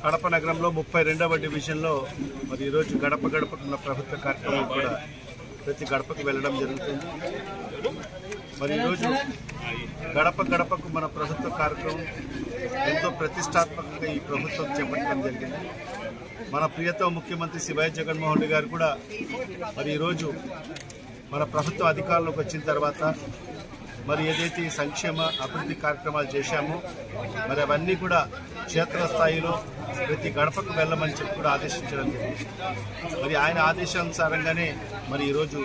కడప నగరంలో 32వ డివిజన్లో మరి ఈరోజు గడప గడపకు ఉన్న ప్రభుత్వ కార్యక్రమం కూడా ప్రతి గడపకు వెళ్ళడం జరుగుతుంది. మరి ఈరోజు గడప గడపకు మన ప్రభుత్వ కార్యక్రమం ఎంతో ప్రతిష్టాత్మకంగా ఈ ప్రభుత్వం చేపట్టడం జరిగింది. మన ప్రియతమ ముఖ్యమంత్రి శ్రీ వైఎస్ జగన్మోహన్ రెడ్డి గారు కూడా మరి ఈరోజు మన ప్రభుత్వం అధికారంలోకి వచ్చిన తర్వాత మరి ఏదైతే సంక్షేమ అభివృద్ధి కార్యక్రమాలు చేశామో మరి అవన్నీ కూడా క్షేత్రస్థాయిలో ప్రతి గడపకు వెళ్ళమని చెప్పి కూడా ఆదేశించడం జరిగింది. మరి ఆయన ఆదేశానుసారంగానే మరి ఈరోజు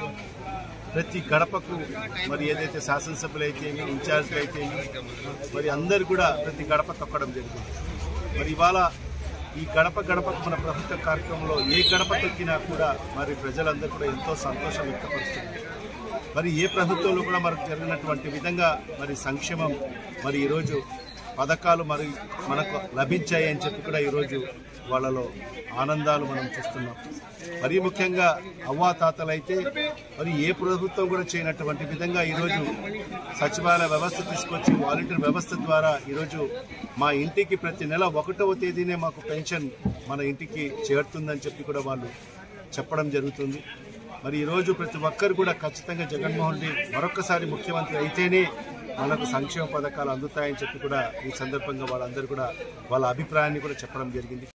ప్రతి గడపకు మరి ఏదైతే శాసనసభ్యులు అయితే ఇన్ఛార్జీలు అయితే మరి అందరూ కూడా ప్రతి గడప తొక్కడం జరిగింది. మరి ఇవాళ ఈ గడప గడపకు మన ప్రభుత్వ కార్యక్రమంలో ఏ గడప తొక్కినా కూడా మరి ప్రజలందరూ కూడా ఎంతో సంతోషం వ్యక్తపరుస్తుంది. మరి ఏ ప్రభుత్వంలో కూడా మనకు జరిగినటువంటి విధంగా మరి సంక్షేమం మరి ఈరోజు పథకాలు మరి మనకు లభించాయి అని చెప్పి కూడా ఈరోజు వాళ్ళలో ఆనందాలు మనం చూస్తున్నాం. మరీ ముఖ్యంగా అవ్వాతాతలైతే మరి ఏ ప్రభుత్వం కూడా చేయనటువంటి విధంగా ఈరోజు సచివాలయ వ్యవస్థ తీసుకొచ్చి వాలంటీర్ వ్యవస్థ ద్వారా ఈరోజు మా ఇంటికి ప్రతి నెల 1వ తేదీనే మాకు పెన్షన్ మన ఇంటికి చేరుతుందని చెప్పి కూడా వాళ్ళు చెప్పడం జరుగుతుంది. మరి ఈరోజు ప్రతి ఒక్కరు కూడా ఖచ్చితంగా జగన్మోహన్ రెడ్డి మరొకసారి ముఖ్యమంత్రి అయితేనే మనకు సంక్షేమ పథకాలు అందుతాయని చెప్పి కూడా ఈ సందర్భంగా వాళ్ళందరూ కూడా వాళ్ళ అభిప్రాయాన్ని కూడా చెప్పడం జరిగింది.